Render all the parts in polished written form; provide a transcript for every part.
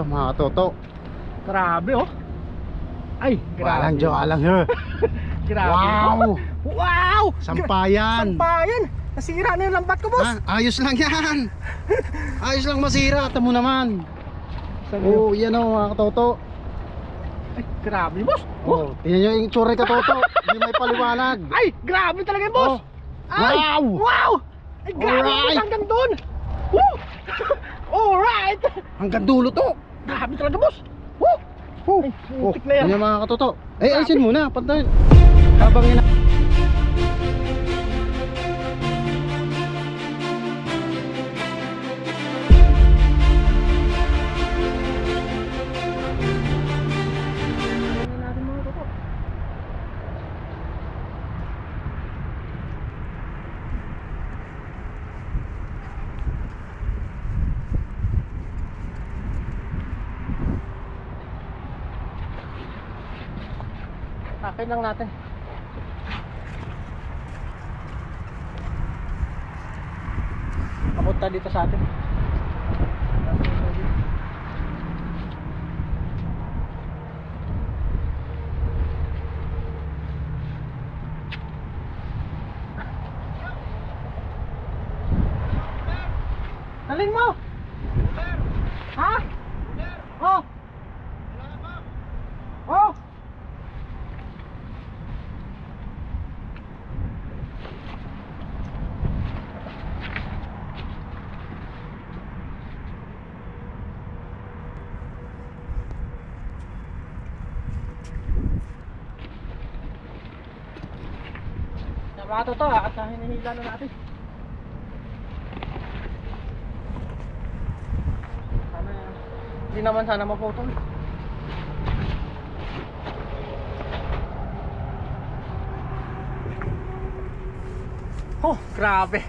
Mga toto. Grabe oh. Ay, grabe. Walang he. Grabe. Wow. Wow! Sampayan. Sampayan. Nasira na yung lambat ko, boss. Ayos lang yan. Ayos lang masira. Tamo naman. Oh, yan o mga katoto. Ay, grabe, boss. Oh, tingnan nyo yung tsura katoto. Hindi may paliwanag. Ay, grabe talaga yung boss. Ay, Wow! Wow! Ay, grabe, Alright. boss, hanggang doon. Woo! Alright. Hanggang dulo to. Grabe talaga, boss. Woo! Ay, putik na yan. Yan mga katoto. Alisin muna. Pantay. Habang ina. Akin lang natin. Papunta dito sa atin. Alin mo? Ha? Oh. Oh. Nabato to at hinihila na natin. Sana, hindi naman sana maputol. Oh, grabe.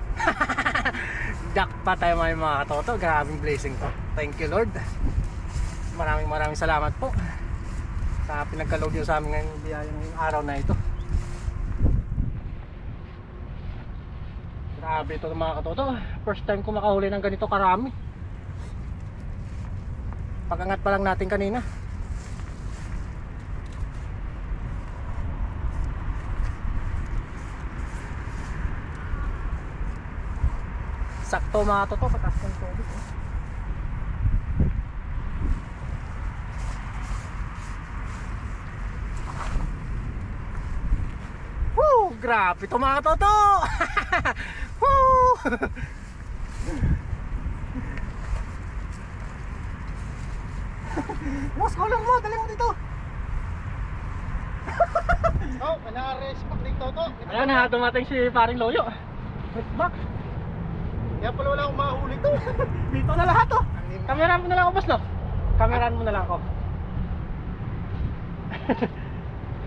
Jackpot tayo mga katoto. Grabing blessing to. Thank you Lord. Maraming salamat po sa pinagkaloob niyo sa amin ngayong biyaya ng araw na ito. Grabe ito mga katoto. First time ko makahuli ng ganito karami. Pag-angat pa lang natin kanina. Sakto mga katoto, patas ng tubig. Woo! Grabe ito mga katoto. Woo! Boss, kulong mo, dali mo dito. Oh, na-respect dito to. Ayan na, dumating si paring Loyo. Back. Kaya pala wala akong mahuli to. Dito na lahat oh. Kameraan mo na lang ako, boss, no? Kameraan mo na lang ako.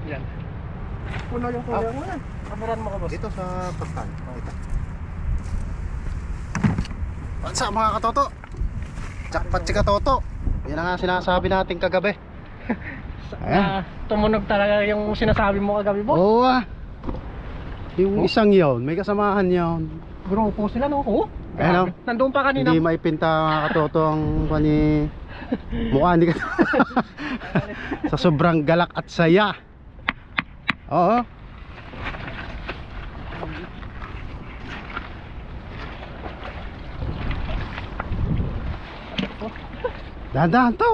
Yan. Puno yung kuya mo yan. Kameraan mo ko, boss. Dito sa pagtan. Ito. What's up mga katoto? Jackpot si katoto. Yan ang nga sinasabi natin kagabi. Tumunog talaga yung sinasabi mo kagabi, boss. Oo Yung isang yon, may kasamahan yon. Grupo sila, no? Oh, Ano? nandun pa kanina. Hindi maipinta mga katoto ang kani mukha ni katoto. Sa sobrang galak at saya. Oo. Dahan-dahan to.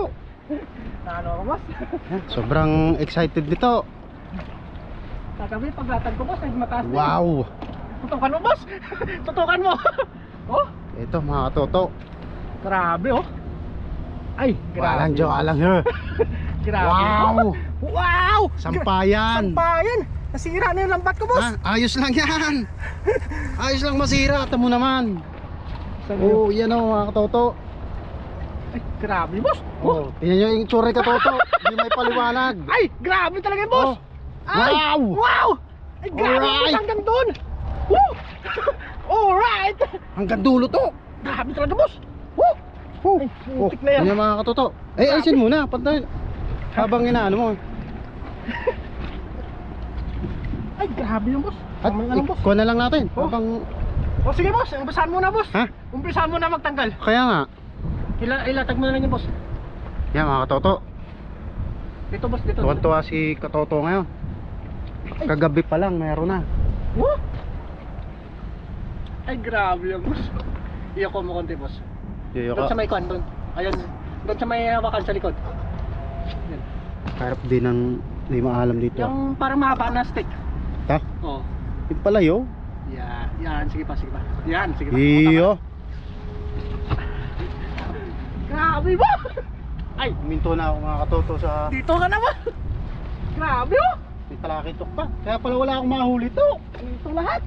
Ano ako, boss? Sobrang excited nito. Kagabi, paglatag ko, boss, ay mataas na. Wow. Tutukan mo, boss. Tutukan mo. Oh, Ito mga katoto. grabe, oh. Ay, grabe. Walang he. Grabe. Wow. Wow! Sampayan. Sampayan. Nasira na yung lambat ko, boss. Ayos lang yan. Ayos lang masira. Tamo naman. Oh, yan o mga katoto. Ay, grabe, boss. Oh, tingnan nyo yung tsura katoto. Hindi may paliwanag. Ay, grabe talaga yung boss. Ay, Wow! Wow! Ay, grabe, Alright. boss, hanggang doon. Woo! Alright! Hanggang dulo to. Grabe talaga, boss. Woo! Oh, Ay, putik na yan. Yan mga katoto. Alisin muna. Pantay. Habang inaano mo. Ay, grabe yung boss. At Ano, boss? ikuha na lang natin. Oh. Habang O sige, boss. Umpisahan mo na, boss. Ha? Umpisahan mo na magtanggal. kaya nga. Ilatag mo na lang yung boss. Yan mga katoto. Dito boss, dito. Tuwan-tuwa si Katoto ngayon. Kagabi pa lang meron na. What? Ay grabe yan boss. Iyo ko mo konti boss. Yoyo Doon sa ka. may kwan doon. Ayun. Doon sa may hawakan sa likod. Yan. Harap din ng hindi maalam dito. Yung parang mahaba na stick. Ha? Oo. Yung pala yo. Yan. Yan. Sige pa, sige pa. Yan. Sige pa. Iyo. Grabe ba? Ay. Minto na ako mga katoto sa Dito ka naman. Grabe oh. may talakitok pa. Kaya pala wala akong mahuli to. Ito lahat.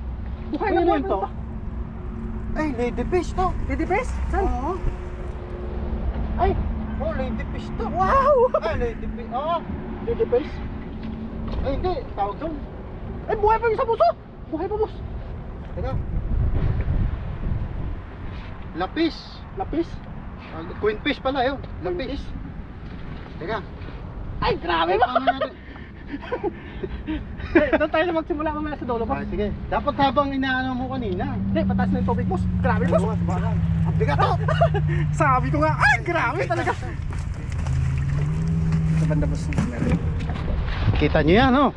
Buhay Ano na buhay yun to? pa. Ay, ladyfish to. Didi best? Saan? Oo. Ay. Oh, ladyfish to. Wow. Ay, ladyfish. Oo. Ladyfish. Ay, hindi. Tawag doon. Ay buhay pa yung sa puso. Buhay pa boss. Teka. Lapis. Lapis. Queen fish pala yun. Lapis. Teka. Ay grabe ba? Ano natin? Doon tayo na magsimula mamaya sa dulo boss. Ah, sige. Dapat habang inaano mo kanina. Hindi, pataas na yung tubig boss. Grabe boss. Ang bigat to. Sabi ko nga, ay grabe talaga. Sa banda boss. Kita nyo yan, oh.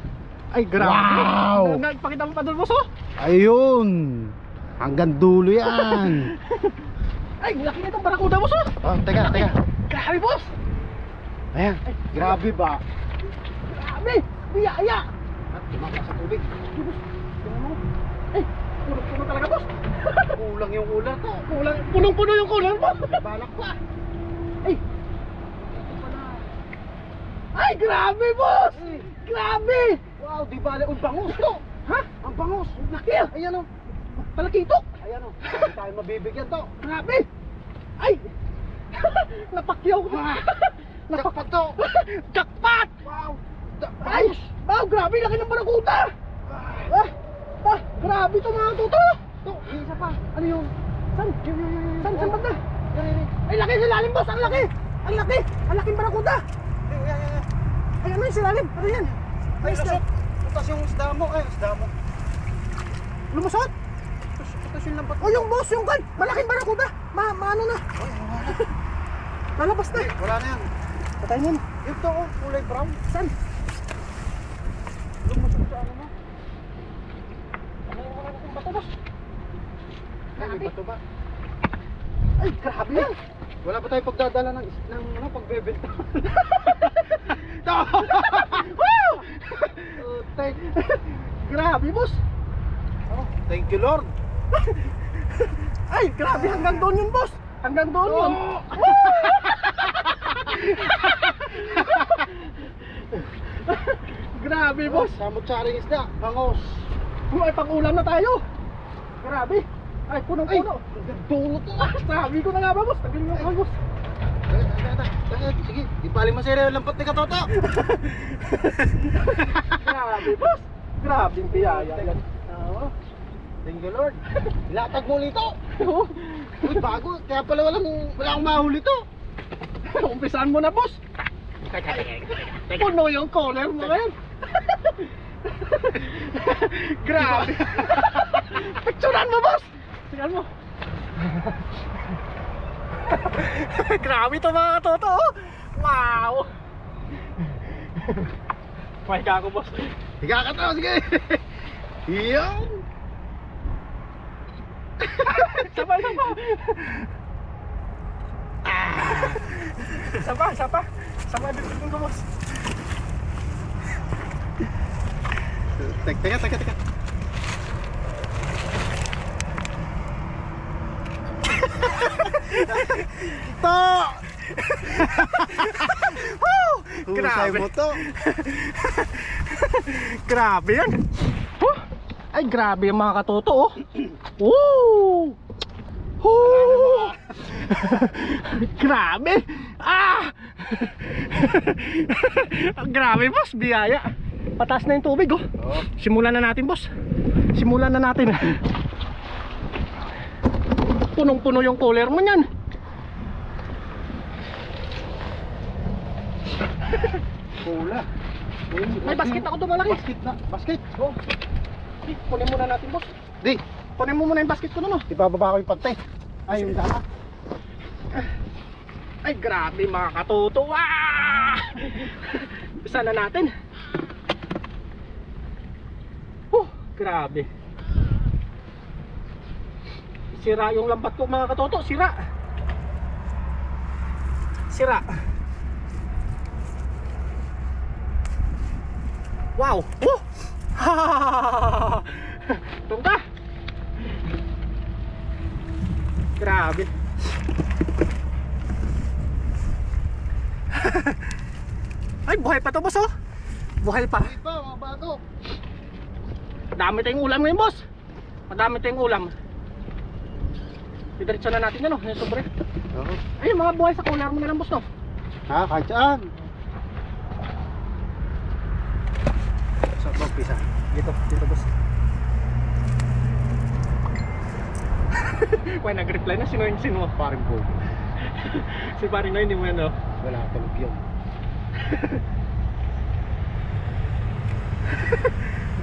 Ay grabe. Wow! Nagpakita mo pa doon boss oh. Ayun. Hanggang dulo yan. Ay laki na itong barakuda boss oh. Oh, teka. Grabe boss. Ayan. Grabe ba? Grabe. Biyaya. At tumaka sa tubig. Boss, tingnan mo. Ay, puno talaga boss. Kulang yung ular to. Kulang, punong-puno yung kulang mo. Balak pa. Ay. Ay, grabe boss. Grabe. Wow, di bale. Ang bangus to. Ha? Ang bangus. Laki ah. Ayan, oh. Talakitok. Ayan, oh. Hindi tayo mabibigyan to. Grabe. Ay. Napakyaw ko. Jackpot to. Jackpot. Wow. Ay. Wow, grabe. Laki ng barakuda. Grabe to mga tuto. To, isa pa. Ano yung? San? San banda? Yan. Ay, laki sa lalim boss. Ang laki. Ang laki. Ang laking barakuda. Yan. Ay, ano yung silalim? Ano yan? Ay, lusot. Putas yung isda mo. Ay, isda mo. Lumusot? Putas yung lambat. O yung boss, yung kan. Malaking barakuda. Maano na. Lalabas na. Wala na yan. Patay mo. Ito, oh. Kulay brown. San? Lumusot sa ano mo. Ano yung mga nating bato boss? Ay, may bato ba? Ay, grabe yan. Wala pa tayo pagdadala ng ano, pagbebenta. Woo! Thank, Grabe boss. thank you, Lord. Ay, grabe. Hanggang doon yun boss. Hanggang doon yun. Grabe boss. Samot-saring isda. Bangos. Ay, pang-ulam na tayo. Grabe. Ay, punong-puno. Dulo to. Sabi ko na nga ba boss. Tagin mo boss. Sige, di pali masere yung lampat ni Katoto. Grabe boss. Grabe yung biyaya yan. Oo. Thank you, Lord. Ilatag mo nito. Uy, bago. Kaya pala wala akong mahuli to. Umpisahan mo na boss. Puno yung collar mo ngayon. Grabe. Picturean mo boss. Tingnan mo. Grabe to mga katoto oh. Wow. Pahiga ako boss. Higa ka to, sige. Iyon. Sapa. Sapa dito ko boss. Teka. To! Husay Grabe. mo to. Grabe yan. Ay, grabe yung mga katoto oh. Woo! Woo! Grabe. Grabe boss, biyaya. Pataas na yung tubig oh. Simulan na natin boss. Simulan na natin. Punong-puno yung cooler mo niyan. Pula. May basket ako doon malaki. Basket. Oh. Kunin muna natin boss. Di, Kunin mo muna yung basket ko doon oh. ibababa ko yung pantay. Ay, yung dala. Ay grabe mga katoto. Isa na natin. Grabe. Sira yung lambat ko mga katoto. Sira. Sira. Wow. Tungka. Grabe. Ay, buhay pa to boss oh. Buhay pa. Buhay pa, mga bago. Madami tayong ulam ngayon boss. Madami tayong ulam. Didiretso na natin yan oh, yung sobre. Oo. Ay, yung mga buhay sa cooler mo na lang boss no. Ha, kahit saan. Sa pisa. Dito boss. Why nag-reply na? Sino yung sino? Parang po. Si paring na hindi mo yan no. Wala tulog yun.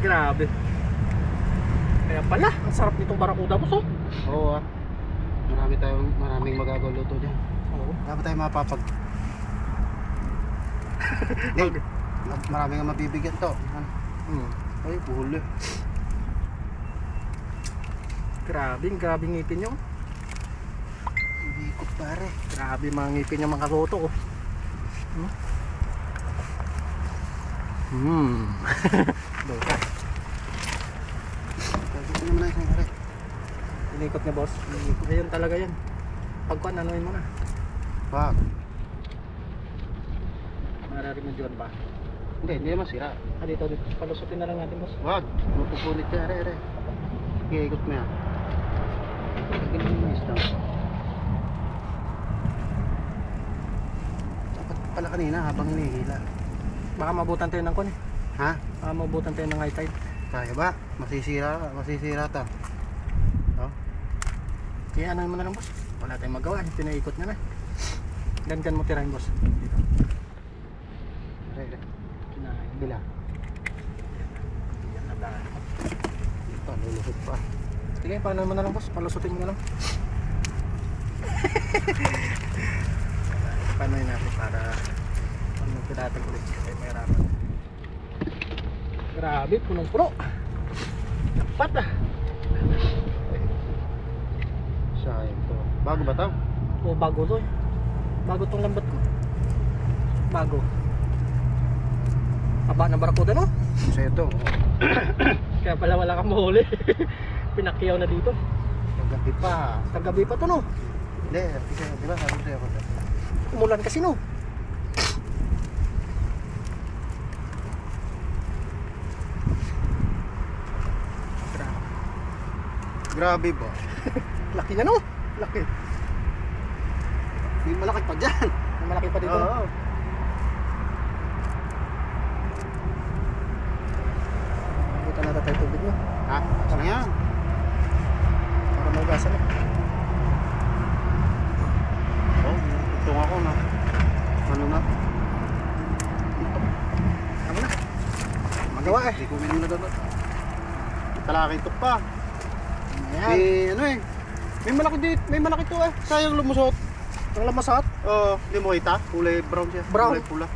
Grabe. Kaya pala, ang sarap nitong barakuda boss oh. Oo ah. Maraming magagawa luto dyan. Oo. Dapat tayo mapapag... Hey, marami nga mabibigyan to. Ay, buhol eh. Grabe ngipin nyo. Hindi ko pare. Grabe mga ngipin nyo mga katoto oh. Doka. Gusto naman na isang pare. Inikot niya boss. Ayun talaga yan. Pagkuhan, anuin mo na. Wag. Mararimadyon pa. Hindi naman sira. Dito. Palusutin na lang natin boss. Wag. Mapupunit ka, are. Ikot mo yan. Pagkilinis lang. Dapat pala kanina habang hinihila. Baka mabutan tayo ng kun eh. Ha? Baka mabutan tayo ng high tide. Kaya ba? Masisira ta. Oh? Kaya anuin mo na lang boss. Wala tayong magawa. Pinaikot nyo na. Ganyan mo tirahin boss. Dito. Are. Kinahin. Bila. Yan na dahil. Ito, lulusot pa. Sige, paano mo na lang boss? Palusutin mo na lang. Paano yun natin para pag magpilatag ulit ay may harapan. Grabe, punong-puno. Dapat ah. Sayang to. Bago ba to? O bago to eh. Bago tong lambat ko. Bago. Haba ng barakuda no? Sa'yo to. Kaya pala wala kang mahuli. Pinakyaw na dito. Kagabi pa. Kagabi pa to no? Hindi, di ba sabi sa'yo ko? Umulan kasi no? Grabe ba? Laki na no? Laki. May malaki pa dyan. May malaki pa dito. Oo. Buta na tayo tubig no? Ha? Saan yan? Para maugasan eh. Oh, itong ako na. Ano na? Tama na. Magawa eh. Hindi ko minum na doon. Talaki ito pa. Ayan. Ano eh. May malaki to eh. Sayang lumusot. Ang lamasat. Oo, hindi mo kita. Kulay brown siya. Brown? Kulay pula.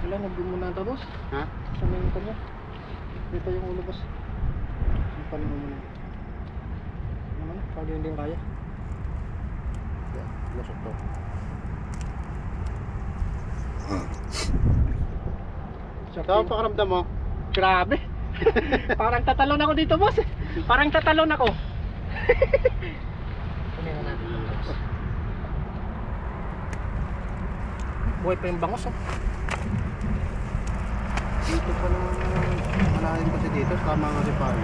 Wala, nagdun mo na ito boss. Ha? Sa may kanya. Dito yung ulo boss. Sipanin mo muna. Ano na? Pag hindi yung kaya. Yeah, lusot to. Ito ang pakaramdam mo. Grabe. Parang tatalon ako dito boss. Parang tatalon ako. Kunin na natin yung boss. Buhay pa yung bangos oh. Dito pa naman malalim kasi dito. Tama nga si Pari.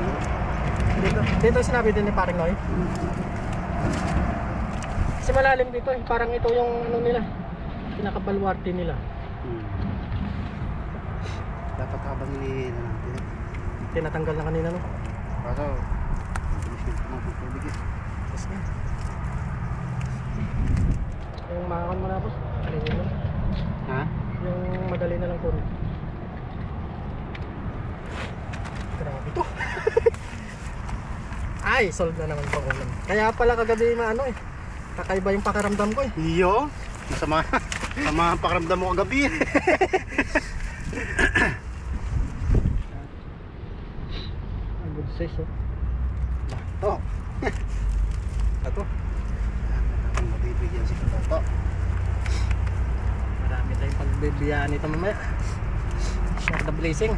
Dito sinabi din ni Paring Noy. Kasi malalim dito eh. Parang ito yung ano nila. Pinakabalwarte nila. Dapat habang hinihila natin. Tinatanggal na kanina no. Kaso, mabilis na ng tubig eh. Yes nga. Yung makakon mo na boss. Alin yun lang. Ha? Yung madali na lang po. Grabe to. Ay, solve na naman pang ulam. Kaya pala kagabi maano eh. Kakaiba yung pakiramdam ko eh. Iyo? Masama. Sama ang pakiramdam mo kagabi. Ang good size oh. Ito. Ito. Ang mabibigyan si Toto. Marami tayong pagbibiyaan nito mamaya. Share the blessing.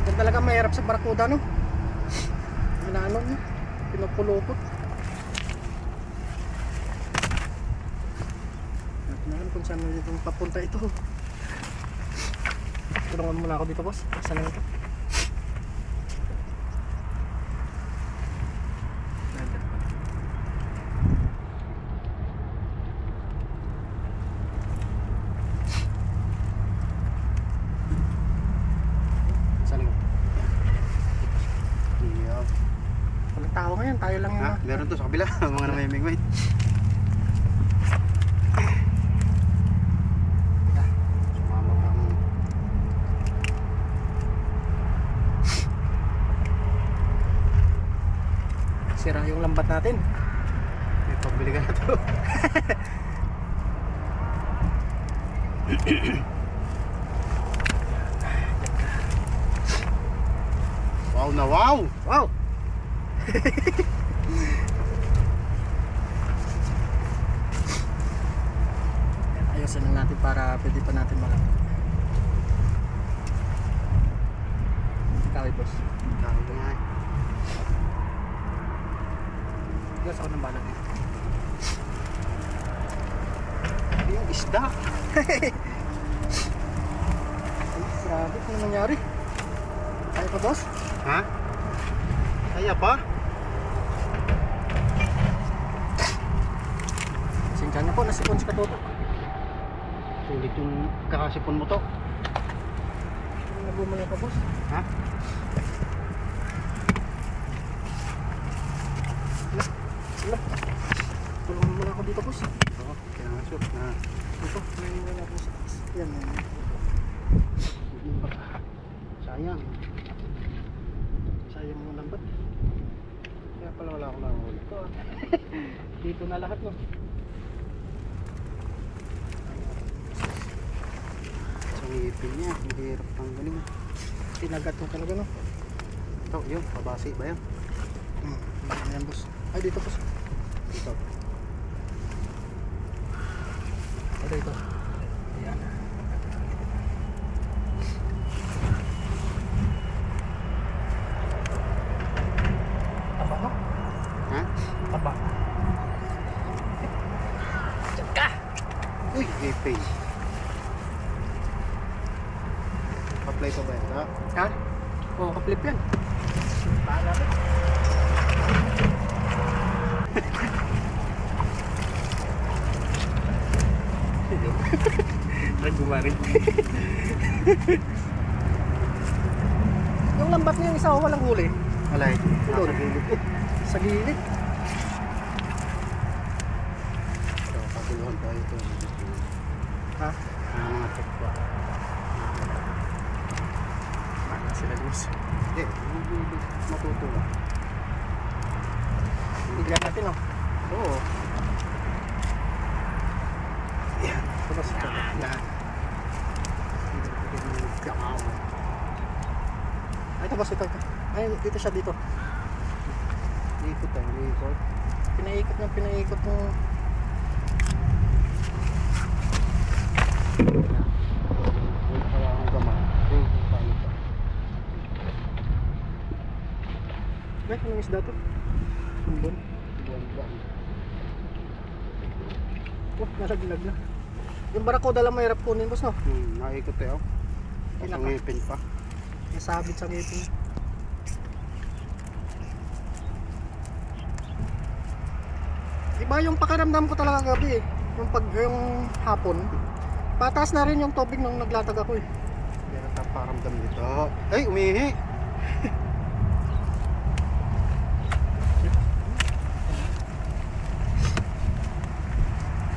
Yan talaga mahirap sa barakuda, no? Inaano niya, pinupulupot. At na alam kung saan dito papunta ito. Tulungan muna ako dito, boss. Saan na ito? Saan ko? Yeah. Walang tao ngayon, tayo lang yung Ha? Meron to sa kabila. Mga namimigmay. Sumama pang sira yung lambat natin. may pagbili ka na to. Wow na wow! Wow! Ayusin lang natin para pwede pa natin malaman. Ikaw boss. Dami ko nga eh. Gas ako ng balag dito. Yung isda. Ay, grabe, ano nangyari? Kaya pa boss? Ha? Kaya pa? Sinsya niyo po, nasipon si Katoto. Sulit yung kakasipon mo to. Nagumulay pa boss. Ha? Sila. Tulungan mo na ako dito boss. Oo, kaya nga sure na. Dito, nangyayari ako sa taas. Yan, yan. Sayang. Sayang mo lambat. Kaya pala wala akong nahuli. Ito ah. Dito na lahat no. Sa ngipin niya, mahirap pang galing. Tinagat mo talaga no. Ito, yun, pabasi ba yan? Ayan boss. Ay dito boss. Ito. Ito ito. Ayan. Taba no? Ha? Taba. Tsaka! Uy, ngipin. Pa-play pa ba yan? Ha? Ha? Oo, ka-flip yan. Para rin. Nagbumarin. Yung lambat niya yung isa o walang huli. Alay, Doon. nasa gilid eh. Sa gilid. Ito, paguluhan tayo ito. Ha? Ang mga tukwa. Mana sila boss. Hindi, matutuwa. Bigyan natin oh. Oo. Yan. Ito boss. Yan. Ay ito boss, ito. Ay dito siya dito. Ikot tayo, ikot. Pinaikot niya, pinaikot mo. Wala kaya akong gamay. Paano pa? Ay, anong isda to? Sumbon. Buwan-buwan. Oh, nalaglag na. Yung barakuda lang mahirap kunin boss no? Naikot tayo. Sa Pinaka. ngipin pa. Nasabit sa ngipin. Iba yung pakiramdam ko talaga gabi eh. Yung hapon. Pataas na rin yung tubig nung naglatag ako eh. Meron tayong paramdam dito. Ay, umihi!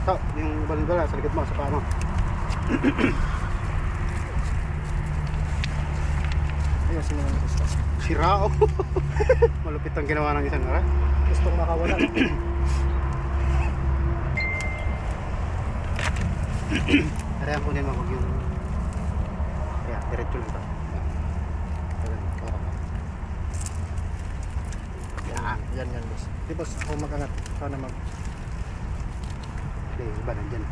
Ito, yung balon-bala sa likod mo, sa paa mo. Ayusin mo ng gusto. Sira, oh. Malupit ang ginawa ng isang ara. Gustong makawala. Kaya ko din mag yung... Kaya, diretso lang ito. Yan yan boss. Di boss, ako mag-angat. Ikaw na mag... Hindi, iba nandyan.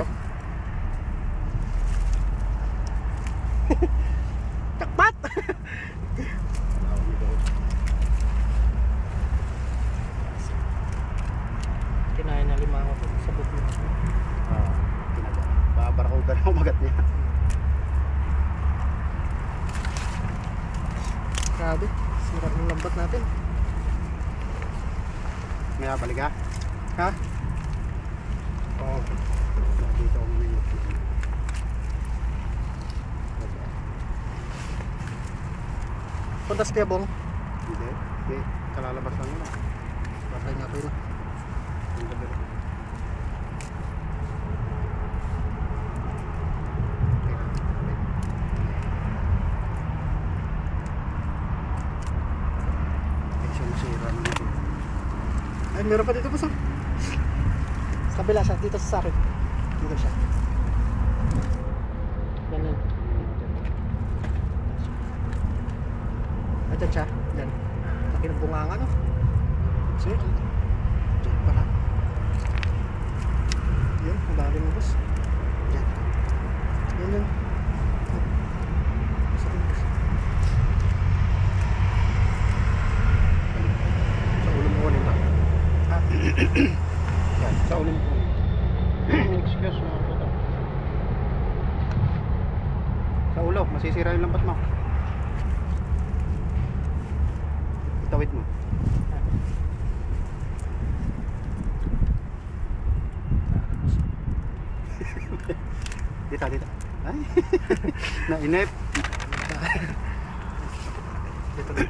Oh. Takpat! Kinain na lima ako sa buklo. Kinaga. Babarakuda na umagat niya. Grabe, sira ng lambat natin. May balik ka? Ha? Oo. Dito ako may Puntas kaya bong? Hindi. Hindi. Kalalabas lang yun. Patay nga po yun. Ang gabi. Siya masira naman ito. Ay, meron pa dito po sa kabila siya, dito sa akin. Dito siya. Ganun. Ayan siya. Yan. Laki ng bunganga, no? Sige. Diyan pala. Yun, ang dami mo, boss. Diyan. Yan yun. Sa akin, boss. Sa ulo mo ulit. Ah, Yan. Sa ulo mo ulit. Excuse mo. Sa ulo. Masisira yung lambat mo. Itawid mo. Dito, dito. Ay. Nainip. dito na.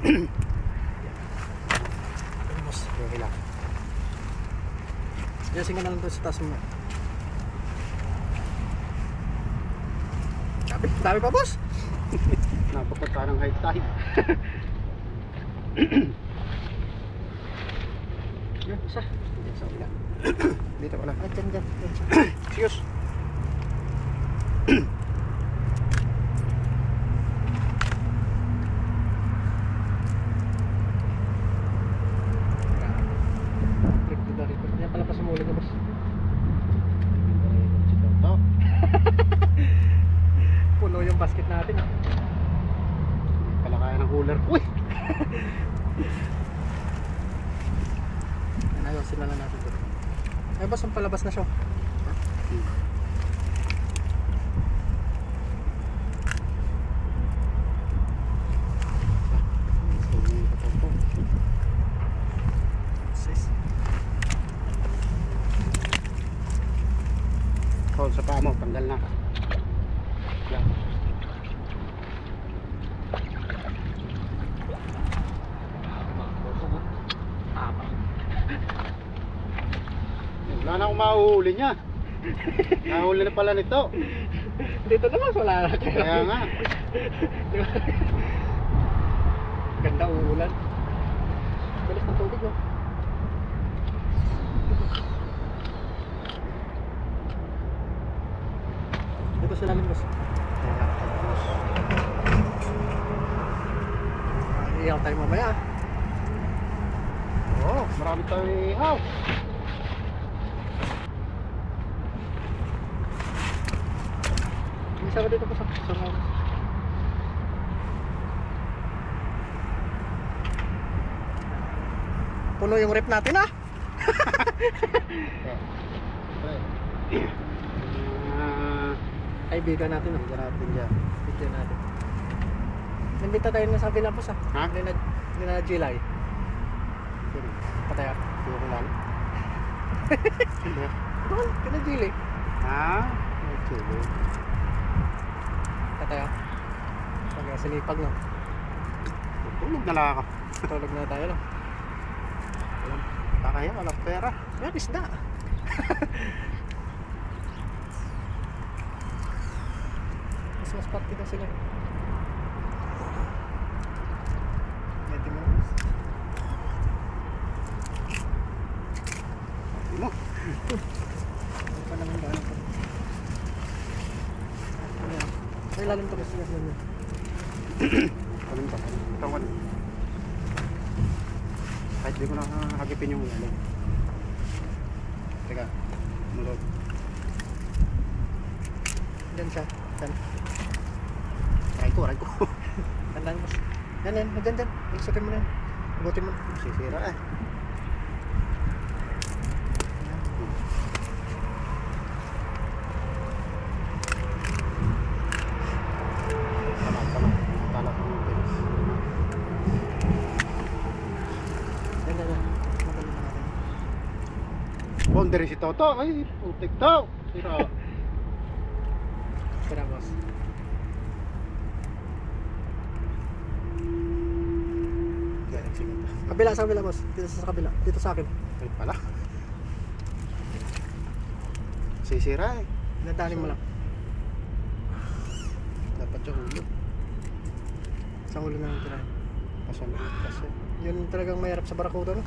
Yan, boss. Okay lang. Yasin ka na lang doon sa taas mo. Dami pa, boss. Napapunta ng high tide. Yan, isa. Dito sa ulo. Dito pala. Ah, dyan, dyan. Dyan siya. Excuse. Yan pala pa sumuli ka, boss. Ito. Puno yung basket natin, ah. Pala kaya ng cooler. Uy! Ayusin na lang natin dito. Ay, boss, ang palabas na siya. Hold sa paa mo, tanggal na. Yan. Wala na akong mahuhuli niya. Nahuli na pala nito. Dito naman, wala na. Kaya nga. Ganda uulan. Bilis ng tubig, no? Dito sa lalim, boss. Iyaw tayo mamaya. Oo, marami tayong ihaw. Isa ka dito, boss. Sarap. Puno yung rep natin, ah. Kaibigan natin, ah. Bigyan natin dyan. Bigyan natin. Nandito tayo na sa kabila, boss, ah. Ha? Hindi na July. Patay, ah. Sino ko lang? Doon, kina July. Ha? May chili. Patay, ah. Pag sinipag, no? Tulog na lang ako. Tulog na tayo, no? Kakaya, walang pera. Yan, isda. Christmas party na sila. Medyo mo. Hindi mo. Ano pa naman ba? Ay, lalim to kasi yan. Kalim pa. Ito ko. Kahit di ko nakahagipin yung ilalim. Teka. Mulog. Diyan siya. Diyan. Aray ko. Tandaan mo. Yan. Diyan. Iksutin mo na yan. Butin mo. Sisira eh. Tama. Talak ng bilis. Yan. Magaling na natin. Boundary si Toto. Ay, putik daw. Sira. Tara, boss. Galing sige. Sa kabila, boss. Dito sa kabila. Dito sa akin. Ay pala. Sisira eh. Nadaanin mo lang. Dapat yung ulo. Sa ulo na lang tirahin. Kasunod kasi. Yun talagang mahirap sa Barracuda, no?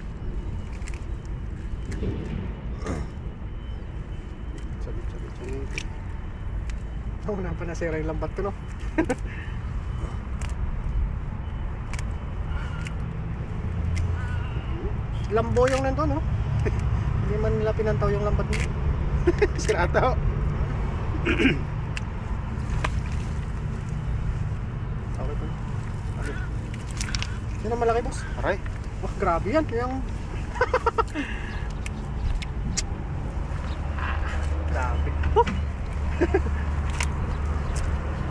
Sabit. Oo, na pa nasira yung lambat ko, no? Lambo yung nandun, no? Hindi man nila pinantaw yung lambat mo. Sira daw. Okay po. Okay. Yan ang malaki, boss. Aray. Wah, grabe yan. Yung... grabe.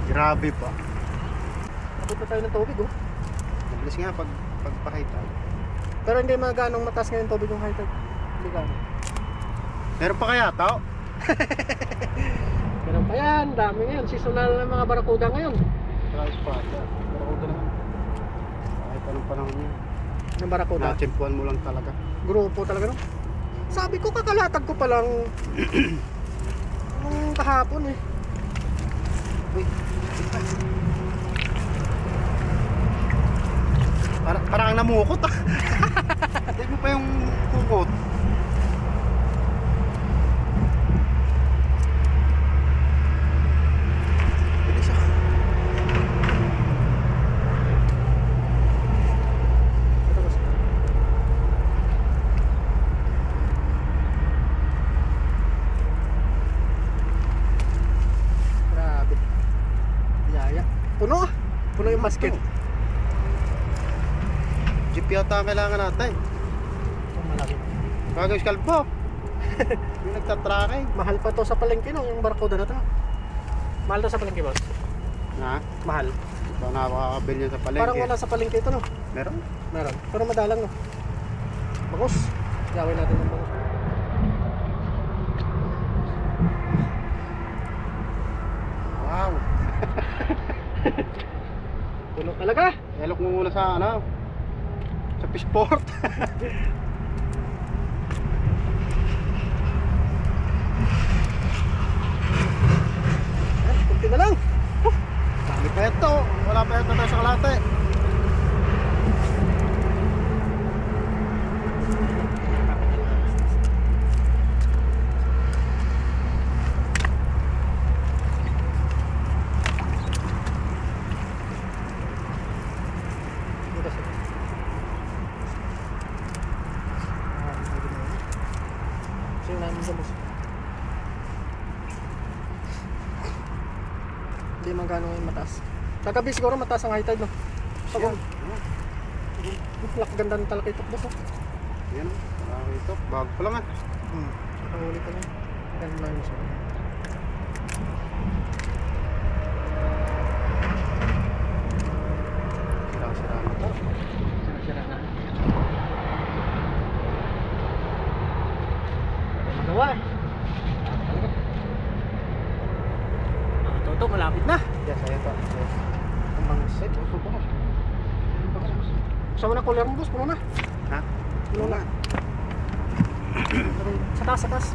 Grabe pa. Abot na tayo ng tubig, oh. Mabilis nga pagpakita. Pero hindi maganong mataas ngayon tubig yung high tide. Hindi gano'n. Meron pa kaya tao? Meron pa yan. Dami ngayon. Seasonal ng mga Barracuda ngayon. Try spot. Barracuda naman. Kahit anong panahon niya. Yung Barracuda. Natsimpuan mo lang talaga. Grupo talaga, no? Sabi ko, kakalatag ko palang nung kahapon, eh. Uy. Parang namukot ah. Hindi mo pa yung kukot. Bilis ah. Ito, boss. Grabe. Yaya. Puno ah. Puno yung basket. Jeep yata ang kailangan natin. Malaki. Kagawis kalbo. Yung nagtatrake. Mahal pa to sa palengke, no? Yung Barracuda na to. Mahal to sa palengke, boss. Ha? Mahal. Ito nakakabili yan sa palengke. Parang wala sa palengke ito, no? Meron? Meron. Pero madalang, no? Bangus. Gawin natin ng bangus. Wow. Puno talaga. Elok mo muna sa ano? Sa Fishport. Kunti na lang. Dami pa ito. Wala pa ito tayo sa kalate. Dito siya. Sino namin sa bus? Hindi man gano'n yung mataas. Sa gabi siguro mataas ang high tide, no? Pag ganda ng talakitok, boss, oh. Yan. Marami ito. Bago pa lang ah. Saka huli pa lang. Ganda lang siya. Sira-sira na ito. Sira-sira na. Magawa eh. Toto, malapit na. Yes, ayan pa. Yes. Ang bangus. Ay, ito po. Gusto mo na cooler mo, boss? Puno na. Ha? Puno na. Sa taas, sa taas.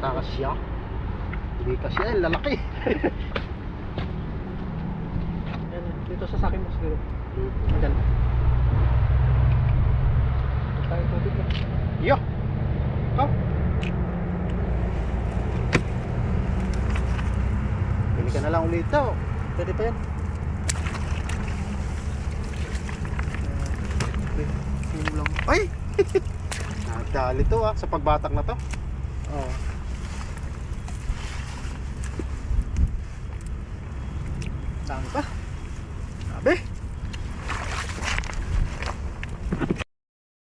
takas siya. Hindi kasi yan, lalaki. Yan, dito sa sakin mo siguro. Hmm. Andyan. Dito tayo tubig na. Yo! Come! Bili ka na lang ulit daw. Pwede pa yan. Kulang. Ay! Nadali to sa pagbatak na to. Oo. Dami pa.